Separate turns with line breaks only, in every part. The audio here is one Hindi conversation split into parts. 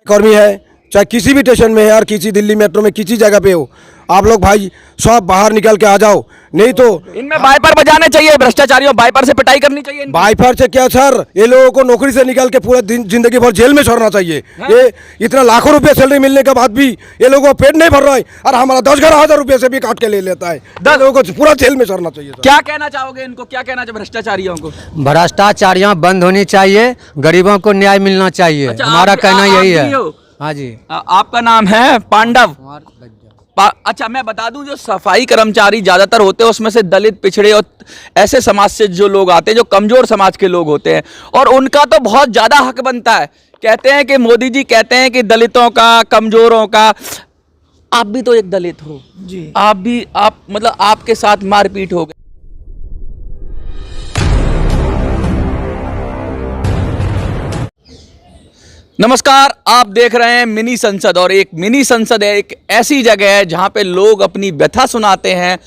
कर्मी है, चाहे किसी भी स्टेशन में है और किसी दिल्ली मेट्रो में किसी जगह पे हो, आप लोग भाई सब बाहर निकल के आ जाओ, नहीं तो
इनमें वाइपर बजाने चाहिए, भ्रष्टाचारियों वाइपर से पिटाई करनी चाहिए इनकी।
वाइफर से क्या सर, ये लोगों को नौकरी से निकाल के पूरा दिन जिंदगी भर जेल में छोड़ना चाहिए। ये इतना लाखों रुपए सैलरी मिलने के बाद भी ये लोगों को पेट नहीं भर रहा है और हमारा 10,000 रुपए से भी काट के ले लेता है। 10 लोगों को पूरा जेल में छोड़ना चाहिए।
क्या कहना चाहोगे इनको, क्या कहना चाहिए भ्रष्टाचारियों को?
भ्रष्टाचारियां बंद होनी चाहिए, गरीबों को न्याय मिलना चाहिए।
अच्छा,
हमारा कहना यही है।
हो?
हाँ जी।
आपका नाम है पांडव? अच्छा, मैं बता दूं, जो सफाई कर्मचारी ज्यादातर होते हैं उसमें से दलित, पिछड़े और ऐसे समाज से जो लोग आते हैं, जो कमजोर समाज के लोग होते हैं, और उनका तो बहुत ज्यादा हक बनता है। कहते हैं कि मोदी जी कहते हैं कि दलितों का, कमजोरों का, आप भी तो एक दलित हो जी, आप मतलब आपके साथ मारपीट हो गई। नमस्कार, आप देख रहे हैं मिनी संसद, और एक मिनी संसद है, एक ऐसी जगह है जहां पे लोग अपनी व्यथा सुनाते हैं।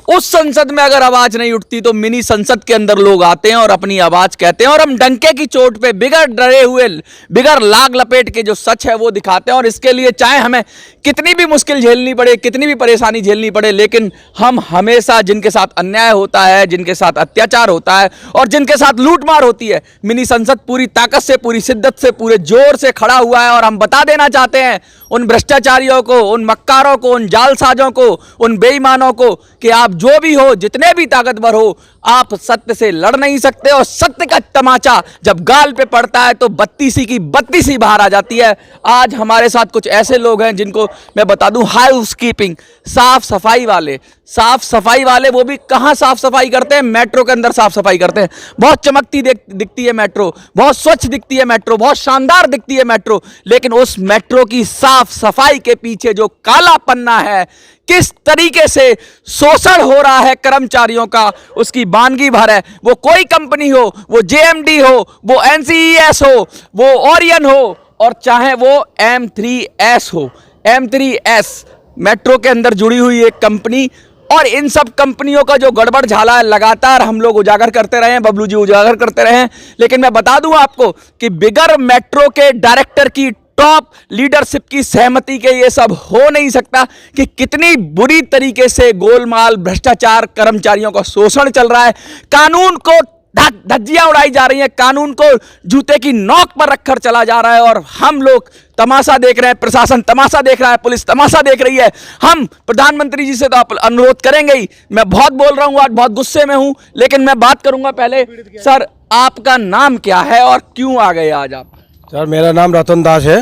उस संसद में अगर आवाज नहीं उठती तो मिनी संसद के अंदर लोग आते हैं और अपनी आवाज कहते हैं, और हम डंके की चोट पे बिगर डरे हुए, बिगर लाग लपेट के जो सच है वो दिखाते हैं। और इसके लिए चाहे हमें कितनी भी मुश्किल झेलनी पड़े, कितनी भी परेशानी झेलनी पड़े, लेकिन हम हमेशा जिनके साथ अन्याय होता है, जिनके साथ अत्याचार होता है और जिनके साथ लूटमार होती है, मिनी संसद पूरी ताकत से, पूरी शिद्दत से, पूरे जोर से खड़ा हुआ है। और हम बता देना चाहते हैं उन भ्रष्टाचारियों को, उन मक्कारों को, उन जालसाजों को, उन बेईमानों को कि आप जो भी हो, जितने भी ताकतवर हो, आप सत्य से लड़ नहीं सकते। और सत्य का तमाचा जब गाल पे पड़ता है तो बत्तीसी की बत्तीसी बाहर आ जाती है। आज हमारे साथ कुछ ऐसे लोग हैं जिनको मैं बता दूं, हाउस कीपिंग, साफ सफाई वाले, वो भी कहां साफ सफाई करते हैं? मेट्रो के अंदर साफ सफाई करते हैं। बहुत चमकती दिखती है मेट्रो, बहुत स्वच्छ दिखती है मेट्रो, बहुत शानदार दिखती है मेट्रो, लेकिन उस मेट्रो की साफ सफाई के पीछे जो काला पन्ना है, किस तरीके से शोषण हो रहा है कर्मचारियों का, उसकी वानगी भर है। वो कोई कंपनी हो, वो जेएमडी हो, वो एनसीईएस हो, वो ओरियन हो, और चाहे वो M3S हो। M3S मेट्रो के अंदर जुड़ी हुई एक कंपनी, और इन सब कंपनियों का जो गड़बड़ झाला है लगातार हम लोग उजागर करते रहे हैं, बबलू जी उजागर करते रहे हैं। लेकिन मैं बता दूं आपको कि बिगर मेट्रो के डायरेक्टर की, टॉप लीडरशिप की सहमति के ये सब हो नहीं सकता कि कितनी बुरी तरीके से गोलमाल, भ्रष्टाचार, कर्मचारियों का शोषण चल रहा है। कानून को धज्जियां उड़ाई जा रही हैं, कानून को जूते की नोक पर रखकर चला जा रहा है, और हम लोग तमाशा देख रहे हैं, प्रशासन तमाशा देख रहा है, पुलिस तमाशा देख रही है। हम प्रधानमंत्री जी से तो आप अनुरोध करेंगे ही। मैं बहुत बोल रहा हूं, आज बहुत गुस्से में हूं, लेकिन मैं बात करूंगा पहले। सर, आपका नाम क्या है और क्यों आ गए आज आप?
सर, मेरा नाम रतन दास है।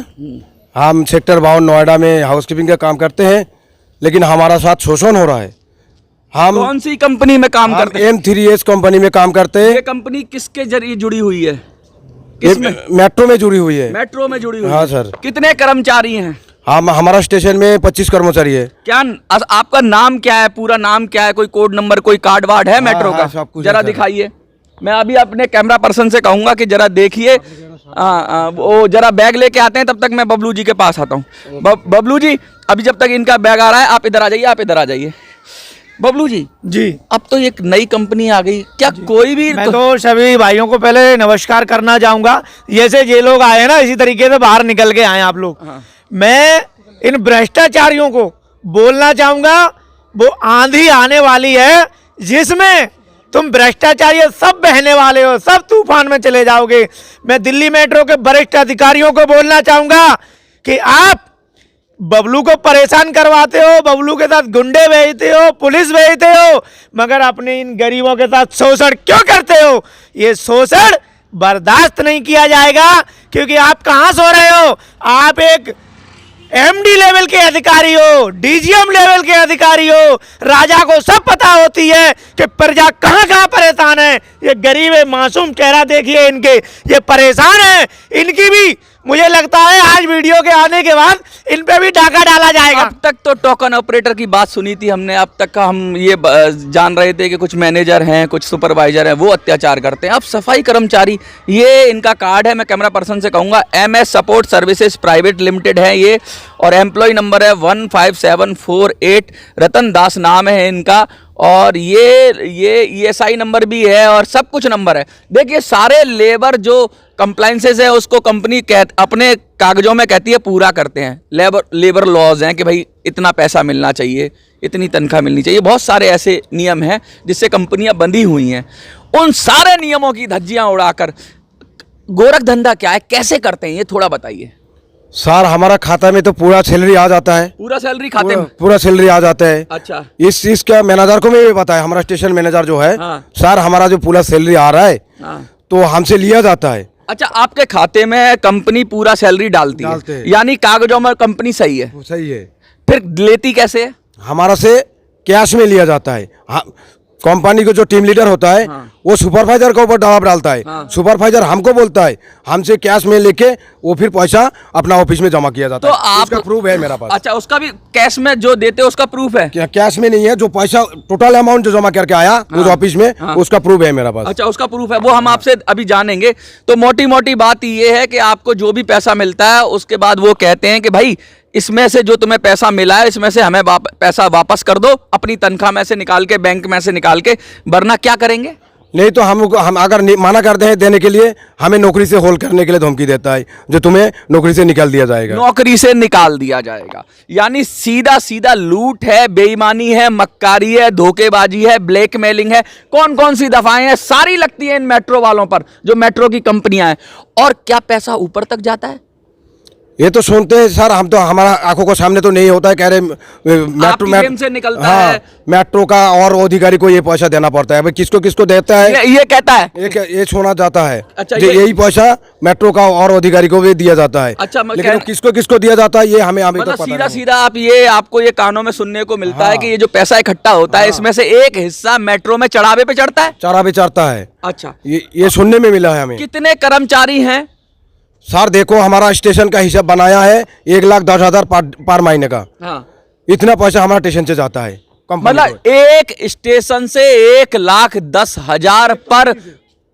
हम सेक्टर 52 नोएडा में हाउसकीपिंग का काम करते हैं, लेकिन हमारा साथ शोषण हो रहा है। हम
कौन सी कंपनी में काम करते हैं?
M3S कंपनी में काम करते हैं।
ये कंपनी किसके जरिए जुड़ी हुई है?
मेट्रो में जुड़ी हुई है।
मेट्रो में जुड़ी हुई
हाँ
है।
सर।
कितने कर्मचारी हैं?
हमारा स्टेशन में 25 कर्मचारी है।
क्या आपका नाम क्या है, पूरा नाम क्या है, कोई कोड नंबर, कोई कार्ड वार्ड है मेट्रो का?
सब कुछ
जरा दिखाइए। मैं अभी अपने कैमरा पर्सन से कहूंगा कि जरा देखिए, वो जरा बैग लेके आते हैं, तब तक मैं बबलू जी के पास आता हूँ। बबलू जी, अभी जब तक इनका बैग आ रहा है, आप इधर आ जाइए। बबलू जी, अब तो एक नई कंपनी आ गई, क्या कोई भी?
मैं तो सभी भाइयों को पहले नमस्कार करना चाहूंगा। जैसे ये लोग आए ना, इसी तरीके से बाहर निकल के आए आप लोग। मैं इन भ्रष्टाचारियों को बोलना चाहूंगा, वो आंधी आने वाली है जिसमें तुम भ्रष्टाचारी सब बहने वाले हो, सब तूफान में चले जाओगे। मैं दिल्ली मेट्रो के वरिष्ठ अधिकारियों को बोलना चाहूंगा कि आप बबलू को परेशान करवाते हो, बबलू के साथ गुंडे भेजते हो, पुलिस भेजते हो, मगर अपने इन गरीबों के साथ शोषण क्यों करते हो? ये शोषण बर्दाश्त नहीं किया जाएगा, क्योंकि आप कहां सो रहे हो? आप एक MD लेवल के अधिकारी हो, DGM लेवल के अधिकारी हो। राजा को सब पता होती है कि प्रजा कहां कहां परेशान है। ये गरीब मासूम चेहरा देखिए इनके, ये परेशान है। इनकी भी मुझे लगता है आज वीडियो के आने के बाद इन पे भी डाका डाला जाएगा।
अब तक तो टोकन ऑपरेटर की बात सुनी थी हमने, अब तक का हम ये जान रहे थे कि कुछ मैनेजर हैं, कुछ सुपरवाइजर हैं, वो अत्याचार करते हैं। अब सफाई कर्मचारी, ये इनका कार्ड है, मैं कैमरा पर्सन से कहूँगा MS support services private limited है ये, और एम्प्लॉय नंबर है 15748, रतन दास नाम है इनका, और ये ESI नंबर भी है और सब कुछ नंबर है। देखिए सारे लेबर जो कंप्लाइंसेस है उसको कंपनी अपने कागजों में कहती है पूरा करते हैं। लेबर लॉज हैं कि भाई इतना पैसा मिलना चाहिए, इतनी तनख्वाह मिलनी चाहिए, बहुत सारे ऐसे नियम हैं जिससे कंपनियां बंधी हुई हैं। उन सारे नियमों की धज्जियां उड़ाकर गोरख धंधा क्या है, कैसे करते हैं, ये थोड़ा बताइए।
सर हमारा खाता में तो पूरा सैलरी आ जाता है,
पूरा सैलरी खाते में?
पूरा सैलरी आ जाता है।
अच्छा,
इस चीज का मैनेजर को मैं ये बताया, हमारा स्टेशन मैनेजर जो है,
हाँ।
सर हमारा जो पूरा सैलरी आ रहा है
हाँ।
तो हमसे लिया जाता है।
अच्छा, आपके खाते में कंपनी पूरा सैलरी डालती
डालते
है,
हैं।
यानी कागजों में कंपनी सही है,
वो सही है।
फिर लेती कैसे है?
हमारा से कैश में लिया जाता है। कंपनी को जो टीम लीडर होता है,
हाँ।
वो सुपरवाइजर के ऊपर दबाव डालता है।
हाँ।
सुपरवाइजर हमको बोलता है, हमसे कैश में लेके वो फिर पैसा अपना ऑफिस में जमा किया जाता
तो
है।
आप,
उसका प्रूफ है मेरा पास।
अच्छा, उसका भी कैश में जो देते हो उसका प्रूफ है?
क्या कैश में नहीं है, जो पैसा टोटल अमाउंट जो जमा करके आया उस ऑफिस में,
हाँ।
उसका प्रूफ है मेरा पास।
अच्छा, उसका प्रूफ है, वो हम आपसे अभी जानेंगे। तो मोटी मोटी बात ये है कि आपको जो भी पैसा मिलता है उसके बाद वो कहते हैं कि भाई इसमें से जो तुम्हें पैसा मिला है इसमें से हमें पैसा वापस कर दो, अपनी तनख्वाह में से निकाल के, बैंक में से निकाल के, वरना क्या करेंगे?
नहीं तो हम अगर माना करते हैं देने के लिए, हमें नौकरी से होल्ड करने के लिए धमकी देता है, जो तुम्हें नौकरी से निकाल दिया जाएगा।
नौकरी से निकाल दिया जाएगा, यानी सीधा सीधा लूट है, बेईमानी है, मक्कारी है, धोखेबाजी है, ब्लैकमेलिंग है। कौन कौन सी दफाएं हैं, सारी लगती हैं इन मेट्रो वालों पर, जो मेट्रो की कंपनियां हैं। और क्या पैसा ऊपर तक जाता है?
ये तो सुनते हैं सर, हम तो हमारा आंखों को सामने तो नहीं होता है, कह रहे
मेट्रो से निकलता
हाँ,
है
मेट्रो का और अधिकारी को ये पैसा देना पड़ता है। भाई किसको किसको देता है
ये कहता है,
ये सुना जाता है।
अच्छा,
यही पैसा मेट्रो का और अधिकारी को भी दिया जाता है।
अच्छा,
लेकिन किसको किसको दिया जाता है ये हमें अभी
मतलब
तक पता
सीधा
नहीं।
सीधा आपको ये कानों में सुनने को मिलता है कि ये जो पैसा इकट्ठा होता है इसमें से एक हिस्सा मेट्रो में चढ़ावे पे चढ़ता है,
चारा भी चढ़ता है।
अच्छा,
ये सुनने में मिला है हमें।
कितने कर्मचारी हैं?
सर देखो, हमारा स्टेशन का हिसाब बनाया है 1,10,000 पर महीने का।
हाँ।
इतना पैसा हमारा स्टेशन से जाता है।
मतलब एक स्टेशन से 1,10,000 पर,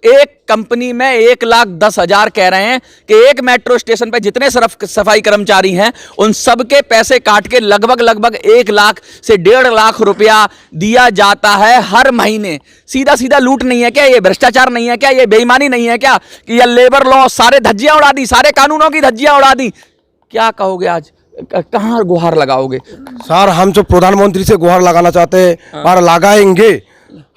एक कंपनी में 1,10,000 कह रहे हैं कि एक मेट्रो स्टेशन पे जितने सफाई कर्मचारी हैं उन सबके पैसे काट के लगभग 1 लाख से 1.5 लाख रुपया दिया जाता है हर महीने। सीधा सीधा लूट नहीं है क्या? ये भ्रष्टाचार नहीं है क्या? ये बेईमानी नहीं है क्या? कि ये लेबर लॉ सारे धज्जियां उड़ा दी, सारे कानूनों की धज्जियां उड़ा दी। क्या कहोगे आज, कहाँ गुहार लगाओगे?
सर हम जो प्रधानमंत्री से गुहार लगाना चाहते हैं और लगाएंगे,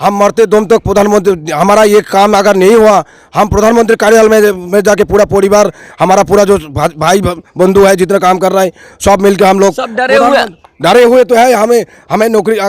हम मरते दम तक प्रधानमंत्री, हमारा ये काम अगर नहीं हुआ, हम प्रधानमंत्री कार्यालय में जाके पूरा परिवार, हमारा पूरा जो भाई बंधु है जितना काम कर रहा है, सब मिलकर हम लोग
सब डरे हुए
तो है। हमें नौकरी,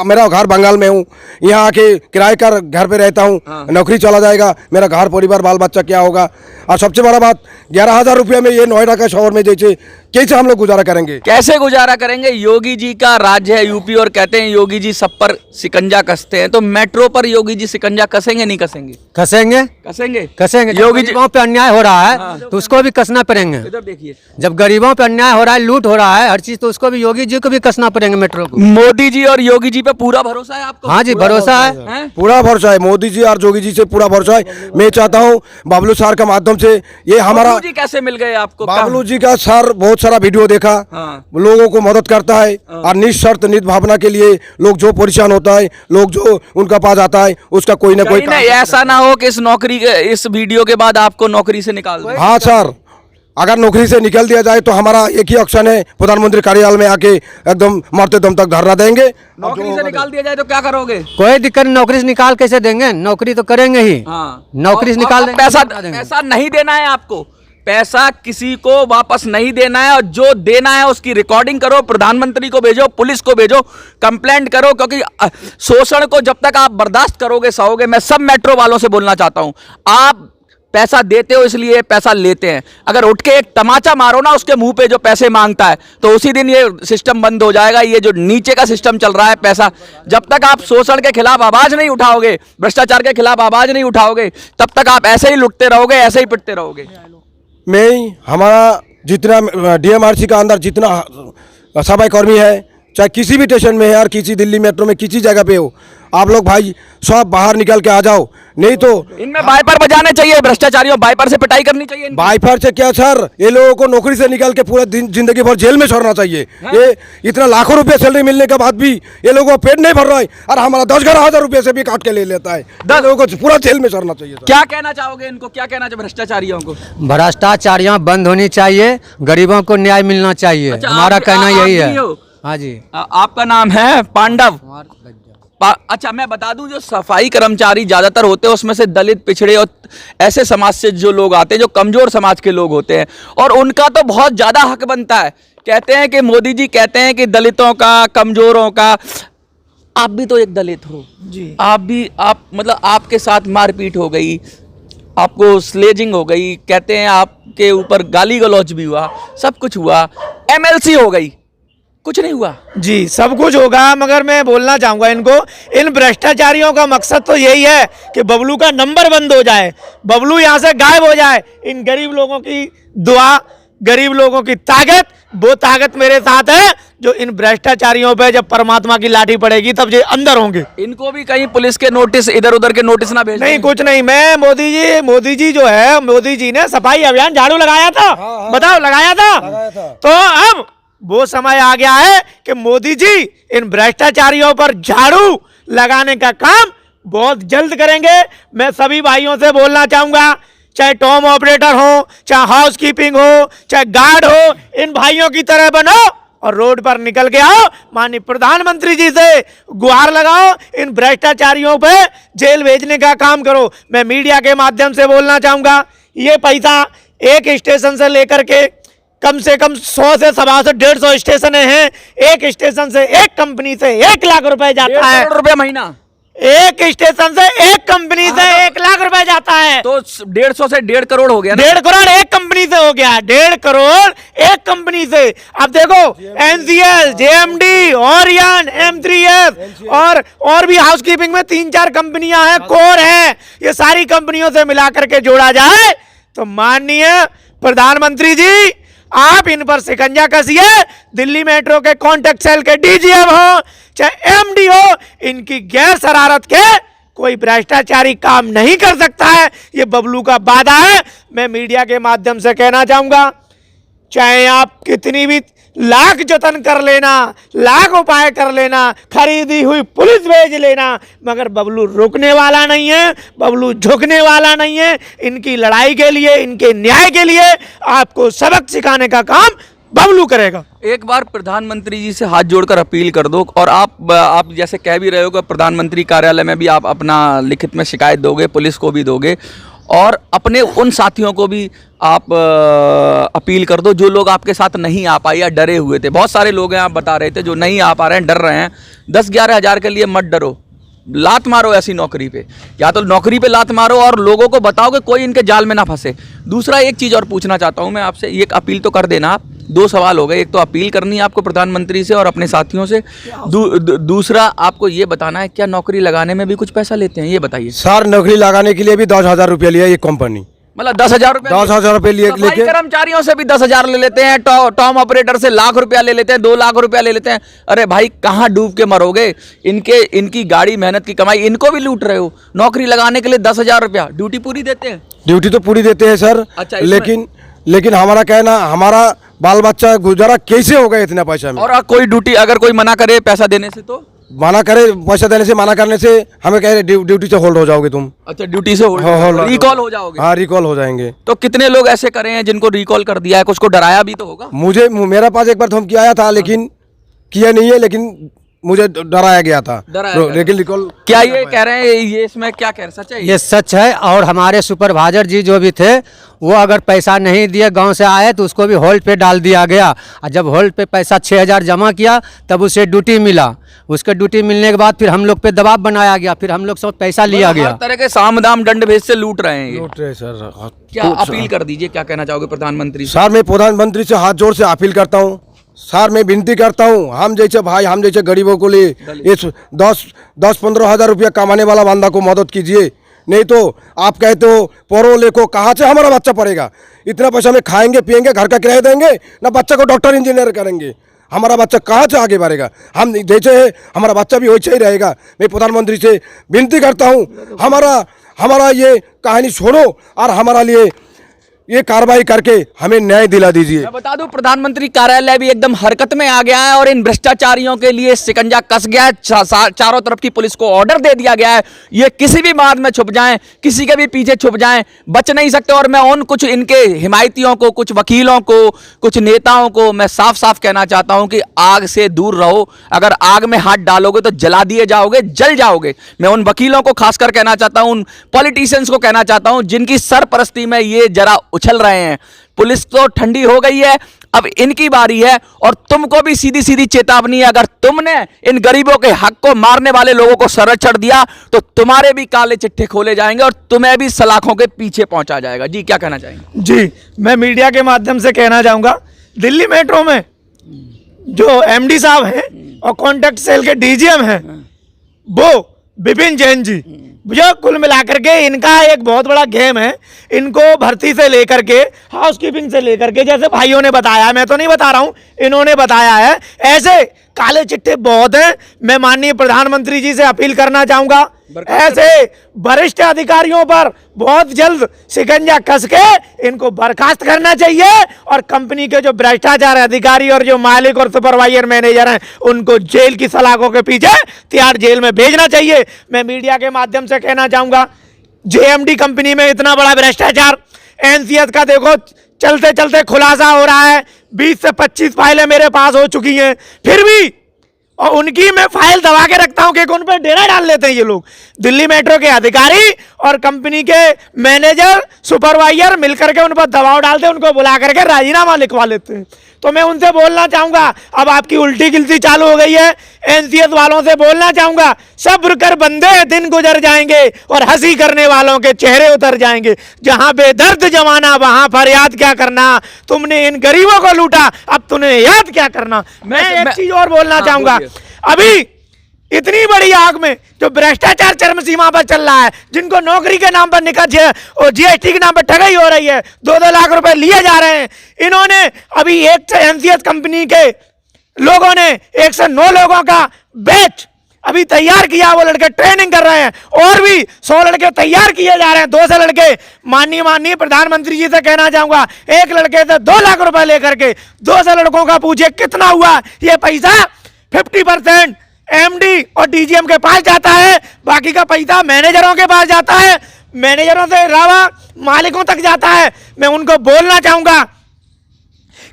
मेरा घर बंगाल में हूँ, यहाँ आके किराए का घर पे रहता हूँ।
हाँ।
नौकरी चला जाएगा, मेरा घर परिवार बाल बच्चा क्या होगा? और सबसे बड़ा बात, 11,000 रुपये में ये नोएडा का शहर में जैसे कैसे हम लोग गुजारा करेंगे?
कैसे गुजारा करेंगे? योगी जी का राज्य है यूपी और कहते हैं योगी जी सब पर शिकंजा कसते हैं, तो मेट्रो पर योगी जी शिकंजा कसेंगे नहीं कसेंगे?
कसेंगे,
कसेंगे,
कसेंगे।
योगी जी
गरीबों पे अन्याय हो रहा है तो उसको भी कसना पड़ेंगे।
इधर देखिए,
जब गरीबों पे अन्याय हो रहा है, लूट हो रहा है हर चीज, तो उसको भी योगी जी को भी कसना पड़ेंगे मेट्रो को।
मोदी जी और योगी जी पे पूरा भरोसा है आपको?
हाँ जी, भरोसा है,
हैं?
पूरा भरोसा है, मोदी जी और योगी जी से पूरा भरोसा है। मैं चाहता हूँ बाबलू सर के माध्यम से ये हमारा,
बाबलू जी कैसे मिल गए आपको?
बाबलू जी का सर बहुत सारा वीडियो देखा,
हाँ।
लोगों को मदद करता है और निःशर्त नित भावना के लिए लोग जो परेशान होता है, लोग जो उनका पास आता है उसका कोई ना कोई
कहीं ना ऐसा ना हो कि इस वीडियो के बाद आपको नौकरी से निकाल दे।
हाँ सर, अगर नौकरी से निकल दिया जाए तो हमारा एक ही ऑप्शन है, प्रधानमंत्री कार्यालय में आके एकदम मरते दम तक धरना देंगे।
नौकरी से निकाल दिया जाए तो क्या करोगे?
कोई दिक्कत, नौकरी से निकाल कैसे देंगे? नौकरी तो करेंगे ही।
हाँ।
नौकरी से निकाल देंगे।
पैसा नहीं देना है आपको, पैसा किसी को वापस नहीं देना है, और जो देना है उसकी रिकॉर्डिंग करो, प्रधानमंत्री को भेजो, पुलिस को भेजो, कंप्लेंट करो, क्योंकि शोषण को जब तक आप बर्दाश्त करोगे सहोगे। मैं सब मेट्रो वालों से बोलना चाहता हूं, आप पैसा देते हो इसलिए पैसा लेते हैं। अगर उठ के एक तमाचा मारो ना उसके मुंह पे जो पैसे मांगता है, तो उसी दिन ये सिस्टम बंद हो जाएगा। ये जो नीचे का सिस्टम चल रहा है पैसा, जब तक आप शोषण के खिलाफ आवाज नहीं उठाओगे, भ्रष्टाचार के खिलाफ आवाज नहीं उठाओगे, तब तक आप ऐसे ही लुटते रहोगे, ऐसे ही पिटते रहोगे।
मैं हमारा जितना डीएमआरसी का अंदर जितना सफाई कर्मी है, चाहे किसी भी स्टेशन में है और किसी दिल्ली मेट्रो में किसी जगह पे हो, आप लोग भाई सब बाहर निकल के आ जाओ, नहीं तो
इनमें वाइपर बजाने चाहिए, भ्रष्टाचारियों वाइपर से पिटाई करनी चाहिए इनकी।
वाइपर से क्या सर, ये लोगों को नौकरी से निकाल के पूरा दिन जिंदगी भर जेल में छोड़ना चाहिए। ये इतना लाखों रुपए सैलरी मिलने के बाद भी ये लोगों को पेट नहीं भर रहा है और हमारा 10,000 रुपए से भी काट के ले लेता है। ये लोगों को पूरा जेल में छोड़ना चाहिए सर।
क्या कहना चाहोगे इनको, क्या कहना चाहिए भ्रष्टाचारियों को?
भ्रष्टाचारियाँ बंद होनी चाहिए, गरीबों को न्याय मिलना चाहिए।
अच्छा,
हमारा कहना
आप
यही
भी
है।
हो?
हाँ जी।
आपका नाम है पांडव? अच्छा, मैं बता दूं, जो सफाई कर्मचारी ज्यादातर होते हैं उसमें से दलित, पिछड़े और ऐसे समाज से जो लोग आते हैं, जो कमजोर समाज के लोग होते हैं, और उनका तो बहुत ज्यादा हक बनता है। कहते हैं कि मोदी जी कहते हैं कि दलितों का, कमजोरों का, आप भी तो एक दलित हो जी, आप मतलब आपके साथ मारपीट हो गई, आपको स्लेजिंग हो गई, कहते हैं आपके ऊपर गाली गलौज भी हुआ, सब कुछ हुआ, एमएलसी हो गई, कुछ नहीं हुआ
जी। सब कुछ होगा, मगर मैं बोलना चाहूंगा इनको, इन भ्रष्टाचारियों का मकसद तो यही है कि बबलू का नंबर बंद हो जाए, बबलू यहाँ से गायब हो जाए। इन गरीब लोगों की दुआ, गरीब लोगों की ताकत, वो ताकत मेरे साथ है जो इन भ्रष्टाचारियों पे जब परमात्मा की लाठी पड़ेगी तब ये अंदर होंगे।
इनको भी कहीं पुलिस के नोटिस, इधर उधर के नोटिस ना भेज
नहीं, कुछ नहीं। मैं मोदी जी जो है, मोदी जी ने सफाई अभियान झाड़ू लगाया था, बताओ लगाया था। तो अब वो समय आ गया है कि मोदी जी इन भ्रष्टाचारियों पर झाड़ू लगाने का काम बहुत जल्द करेंगे। मैं सभी भाइयों से बोलना चाहूंगा, चाहे टॉम ऑपरेटर हो, चाहे हाउस कीपिंग हो, चाहे गार्ड हो, इन भाइयों की तरह बनो और रोड पर निकल के आओ, माननीय प्रधानमंत्री जी से गुहार लगाओ, इन भ्रष्टाचारियों पे जेल भेजने का काम करो। मैं मीडिया के माध्यम से बोलना चाहूंगा, ये पैसा एक स्टेशन से लेकर के कम से कम 100 से 150 स्टेशन हैं, एक स्टेशन से, एक कंपनी से 1 लाख रुपए जाता है।
1 करोड़ रुपए महीना,
एक स्टेशन से, एक कंपनी से 1 लाख रुपए जाता है।
तो 150 से 1.5 करोड़ हो गया ना?
1.5 करोड़ एक कंपनी से हो गया, 1.5 करोड़ एक कंपनी से। अब देखो, एनसीएल, जेएमडी, ओरियन, M3S और भी हाउसकीपिंग में 3-4 कंपनियां हैं, कोर है। ये सारी कंपनियों से मिलाकर के जोड़ा जाए तो माननीय प्रधानमंत्री जी आप इन पर शिकंजा कसिए। दिल्ली मेट्रो के कॉन्ट्रैक्ट सेल के डीजीएम हो, चाहे एमडी हो, इनकी गैर शरारत के कोई भ्रष्टाचारी काम नहीं कर सकता है। ये बबलू का वादा है। मैं मीडिया के माध्यम से कहना चाहूंगा, चाहे आप कितनी भी लाख जतन कर लेना, लाख उपाय कर लेना, खरीदी हुई पुलिस भेज लेना, मगर बबलू रुकने वाला नहीं है, बबलू झुकने वाला नहीं है। इनकी लड़ाई के लिए, इनके न्याय के लिए आपको सबक सिखाने का काम बबलू करेगा।
एक बार प्रधानमंत्री जी से हाथ जोड़कर अपील कर दो, और आप जैसे कह भी रहे हो कि प्रधानमंत्री कार्यालय में भी आप अपना लिखित में शिकायत दोगे, पुलिस को भी दोगे, और अपने उन साथियों को भी आप अपील कर दो जो लोग आपके साथ नहीं आ पाए या डरे हुए थे। बहुत सारे लोग हैं, आप बता रहे थे, जो नहीं आ पा रहे हैं, डर रहे हैं। 10-11 हज़ार के लिए मत डरो, लात मारो ऐसी नौकरी पे, या तो नौकरी पे लात मारो और लोगों को बताओ कि कोई इनके जाल में ना फंसे। दूसरा एक चीज़ और पूछना चाहता हूँ मैं आपसे, एक अपील तो कर देना आप। 2 सवाल हो गए, एक तो अपील करनी है आपको प्रधानमंत्री से और अपने साथियों से, दूसरा आपको ये बताना है क्या नौकरी लगाने में भी कुछ पैसा लेते हैं, ये बताइए।
सर नौकरी लगाने के लिए भी 10,000 रुपया लिया ये कंपनी,
मतलब 10,000 रुपये,
10,000 रुपये लेके
कर्मचारियों से भी 10,000 ले लेते हैं, टॉम ऑपरेटर से लाख रुपया ले लेते हैं, 2 लाख रुपया ले लेते हैं। अरे भाई कहाँ डूब के मरोगे, इनकी गाड़ी मेहनत की कमाई, इनको भी लूट रहे हो। नौकरी लगाने के लिए 10,000 रुपया, ड्यूटी पूरी देते हैं?
ड्यूटी तो पूरी देते हैं सर।
अच्छा,
लेकिन हमारा कहना, हमारा बाल बच्चा गुजारा कैसे होगा इतना पैसा में।
और कोई ड्यूटी अगर कोई मना करे पैसा देने से, तो
मना करे, पैसा देने से मना करने से हमें कह रहे ड्यूटी से होल्ड हो जाओगे तुम।
अच्छा, ड्यूटी से रिकॉल हो जाओगे?
हाँ, रिकॉल हो जाएंगे।
तो कितने लोग ऐसे करे हैं जिनको रिकॉल कर दिया है? कुछ को डराया भी तो होगा।
मेरा पास एक बार धमकी आया था, लेकिन किया नहीं है, लेकिन मुझे डराया गया था, लेकिन रिकॉल।
क्या ये कह रहे हैं, ये इसमें क्या कह रहे हैं, सच है
ये सच है। और हमारे सुपरवाइजर जी जो भी थे, वो अगर पैसा नहीं दिए, गांव से आए, तो उसको भी होल्ड पे डाल दिया गया। और जब होल्ड पे पैसा 6,000 जमा किया, तब उसे ड्यूटी मिला। उसके ड्यूटी मिलने के बाद फिर हम लोग पे दबाव बनाया गया, फिर हम लोग से पैसा लिया गया।
हर तरह के साम दाम दंड भेद से लूट रहे हैं ये।
लूट रहे सर।
क्या अपील कर दीजिए, क्या कहना चाहोगे प्रधानमंत्री से?
सर मैं प्रधानमंत्री से हाथ जोड़ से अपील करता हूँ, सर मैं विनती करता हूँ, हम जैसे भाई, हम जैसे गरीबों को लिए इस 10-15 हज़ार रुपया कमाने वाला बंदा को मदद कीजिए। नहीं तो आप कहते हो पढ़ो लिखो, कहाँ से हमारा बच्चा पढ़ेगा? इतना पैसा में खाएंगे पिएंगे, घर का किराया देंगे ना, बच्चा को डॉक्टर इंजीनियर करेंगे। हमारा बच्चा कहाँ से आगे बढ़ेगा? हम जैसे है हमारा बच्चा भी वैसे ही रहेगा। मैं प्रधानमंत्री से विनती करता हूँ, हमारा ये कहानी छोड़ो और हमारा लिए ये कार्रवाई करके हमें न्याय दिला दीजिए।
मैं बता दूं, प्रधानमंत्री कार्यालय भी एकदम हरकत में आ गया है और इन भ्रष्टाचारियों के लिए शिकंजा कस गया है। चारों तरफ की पुलिस को ऑर्डर दे दिया गया है, ये किसी भी बात में छुप जाएं, किसी के भी पीछे छुप जाएं, बच नहीं सकते। और मैं उन कुछ इनके हिमायतियों को, कुछ वकीलों को, कुछ नेताओं को मैं साफ साफ कहना चाहता हूं कि आग से दूर रहो। अगर आग में हाथ डालोगे तो जला दिए जाओगे, जल जाओगे। मैं उन वकीलों को खासकर कहना चाहता हूं, उन पॉलिटिशियंस को कहना चाहता हूं जिनकी सरपरस्ती में ये जरा उछल रहे हैं। पुलिस तो ठंडी हो गई है, अब इनकी बारी है। और तुमको भी सीधी सीधी चेतावनी है, अगर तुमने इन गरीबों के हक को मारने वाले लोगों को संरक्षण दिया तो तुम्हारे भी काले चिट्ठे खोले जाएंगे और तुम्हें भी सलाखों के पीछे पहुंचा जाएगा। जी क्या कहना चाहेंगे?
जी, मैं मीडिया के माध्यम से कहना चाहूंगा, दिल्ली मेट्रो में जो एमडी साहब हैं और कॉन्ट्रैक्ट सेल के डीजीएम हैं, वो विपिन जैन जी, जो कुल मिलाकर के इनका एक बहुत बड़ा गेम है। इनको भर्ती से लेकर के, हाउसकीपिंग से लेकर के, जैसे भाइयों ने बताया, मैं तो नहीं बता रहा हूं, इन्होंने बताया है, ऐसे काले चिट्टे बहुत हैं। मैं माननीय प्रधानमंत्री जी से अपील करना चाहूंगा, ऐसे वरिष्ठ अधिकारियों पर बहुत जल्द शिकंजा कस के इनको बर्खास्त करना चाहिए और कंपनी के जो भ्रष्टाचार अधिकारी और जो मालिक और सुपरवाइजर मैनेजर हैं उनको जेल की सलाखों के पीछे तिहाड़ जेल में भेजना चाहिए। मैं मीडिया के माध्यम से कहना चाहूंगा, जेएमडी कंपनी में इतना बड़ा भ्रष्टाचार, एनसीएस का देखो चलते चलते खुलासा हो रहा है, 20 से 25 फाइलें मेरे पास हो चुकी हैं, फिर भी और उनकी मैं फाइल दबा के रखता हूं कि उन पर डेरा डाल लेते हैं ये लोग। दिल्ली मेट्रो के अधिकारी और कंपनी के मैनेजर सुपरवाइजर मिलकर के उन पर दबाव डालते हैं, उनको बुला करके राजीनामा लिखवा लेते हैं। तो मैं उनसे बोलना चाहूंगा, अब आपकी उल्टी गिनती चालू हो गई है। एनसीएस वालों से बोलना चाहूंगा, सब्र कर बंदे, दिन गुजर जाएंगे और हंसी करने वालों के चेहरे उतर जाएंगे। जहां बेदर्द जमाना वहां फरियाद क्या करना, तुमने इन गरीबों को लूटा, अब तुम्हें याद क्या करना। मैं एक चीज और बोलना चाहूंगा, अभी इतनी बड़ी आग में जो भ्रष्टाचार चरम सीमा पर चल रहा है, जिनको नौकरी के नाम पर निकाल और जीएसटी के नाम पर ठगाई हो रही है, 2-2 लाख रुपए लिए जा रहे हैं। इन्होंने अभी एक एनसीएस कंपनी के लोगों ने 109 लोगों का बैच अभी तैयार किया, वो लड़के ट्रेनिंग कर रहे हैं और भी 100 लड़के तैयार किए जा रहे हैं। 200 लड़के, माननीय प्रधानमंत्री जी से कहना चाहूंगा, एक लड़के से 2 लाख रुपए लेकर के 200 लड़कों का पूछे कितना हुआ। ये पैसा 50% एमडी और डीजीएम के पास जाता है, बाकी का पैसा मैनेजरों के पास जाता है, मैनेजरों से अलावा मालिकों तक जाता है। मैं उनको बोलना चाहूंगा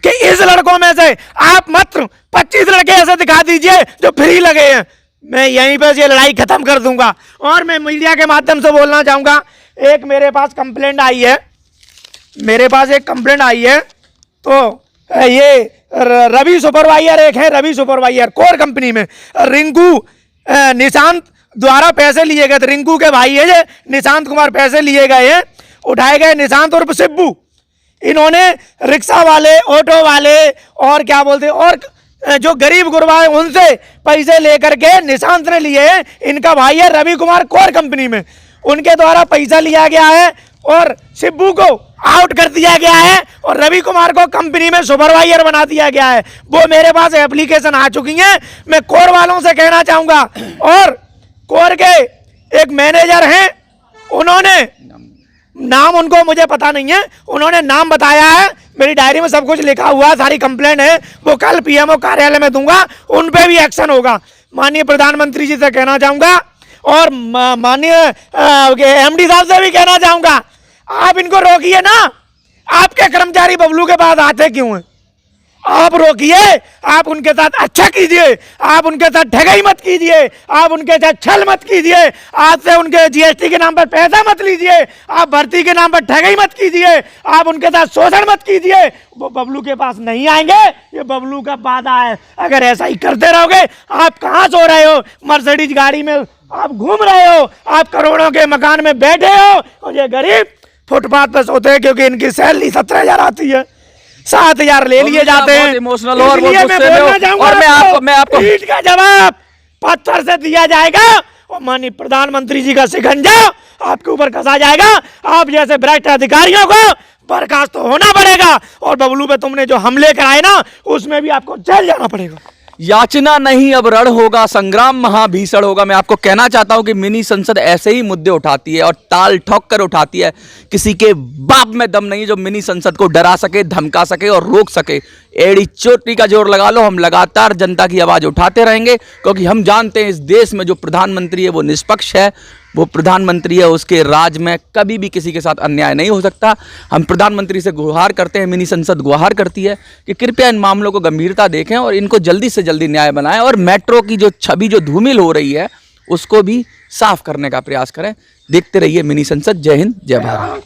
कि इस लड़कों में से आप मात्र 25 लड़के ऐसे दिखा दीजिए जो फ्री लगे हैं, मैं यहीं पर ये लड़ाई खत्म कर दूंगा। और मैं मीडिया के माध्यम से बोलना चाहूंगा, एक मेरे पास कंप्लेंट आई है, तो ये रवि सुपरवाइजर एक है, रवि सुपरवाइजर कोर कंपनी में रिंकू निशांत द्वारा पैसे लिए गए थे। रिंकू के भाई है ये निशांत कुमार, पैसे लिए गए हैं, उठाए गए निशांत और सिब्बू। इन्होंने रिक्शा वाले, ऑटो वाले और क्या बोलते हैं, और जो गरीब गुरबा है उनसे पैसे लेकर के निशांत ने लिए हैं। इनका भाई है रवि कुमार कोर कंपनी में, उनके द्वारा पैसा लिया गया है और सिब्बू को आउट कर दिया गया है और रवि कुमार को कंपनी में सुपरवाइजर बना दिया गया है। वो मेरे पास एप्लीकेशन आ चुकी है। मैं कोर वालों से कहना चाहूंगा, और कोर के एक मैनेजर हैं, उन्होंने नाम उनको मुझे पता नहीं है, उन्होंने नाम बताया है, मेरी डायरी में सब कुछ लिखा हुआ है, सारी कंप्लेंट है, वो कल पीएमओ कार्यालय में दूंगा, उन पे भी एक्शन होगा। माननीय प्रधानमंत्री जी से कहना चाहूंगा और माननीय एमडी साहब से भी कहना चाहूंगा, आप इनको रोकिए ना। आपके कर्मचारी बबलू के पास आते क्यों हैं? आप रोकिए, आप उनके साथ अच्छा कीजिए, आप उनके साथ ठगाई मत कीजिए, आप उनके साथ छल मत कीजिए, आज से उनके जीएसटी के नाम पर पैसा मत लीजिए, आप भर्ती के नाम पर ठगाई मत कीजिए, आप उनके साथ शोषण मत कीजिए। वो बबलू के पास नहीं आएंगे, ये बबलू का वादा है। अगर ऐसा ही करते रहोगे, आप कहाँ सो रहे हो? मर्सिडीज गाड़ी में आप घूम रहे हो, आप करोड़ों के मकान में बैठे हो और ये गरीब फुटपाथ पर सोते हैं, क्योंकि इनकी सैलरी 17,000 आती है, 7,000 ले लिए जाते हैं।
इमोशनल और मैं आपको
ईट का जवाब पत्थर से दिया जाएगा और माननीय प्रधानमंत्री जी का शिकंजा आपके ऊपर कसा जाएगा। आप जैसे भ्रष्ट अधिकारियों को बर्खास्त तो होना पड़ेगा, और बबलू पे तुमने जो हमले कराए ना, उसमें भी आपको जेल जाना पड़ेगा।
याचना नहीं अब रण होगा, संग्राम महाभीषण होगा। मैं आपको कहना चाहता हूं कि मिनी संसद ऐसे ही मुद्दे उठाती है और ताल ठोक कर उठाती है। किसी के बाप में दम नहीं जो मिनी संसद को डरा सके, धमका सके और रोक सके। एड़ी चोटी का जोर लगा लो, हम लगातार जनता की आवाज उठाते रहेंगे, क्योंकि हम जानते हैं इस देश में जो प्रधानमंत्री है वो निष्पक्ष है, वो प्रधानमंत्री है, उसके राज में कभी भी किसी के साथ अन्याय नहीं हो सकता। हम प्रधानमंत्री से गुहार करते हैं, मिनी संसद गुहार करती है कि कृपया इन मामलों को गंभीरता देखें और इनको जल्दी से जल्दी न्याय बनाएं, और मेट्रो की जो छवि जो धूमिल हो रही है उसको भी साफ करने का प्रयास करें। देखते रहिए मिनी संसद। जय हिंद, जय भारत।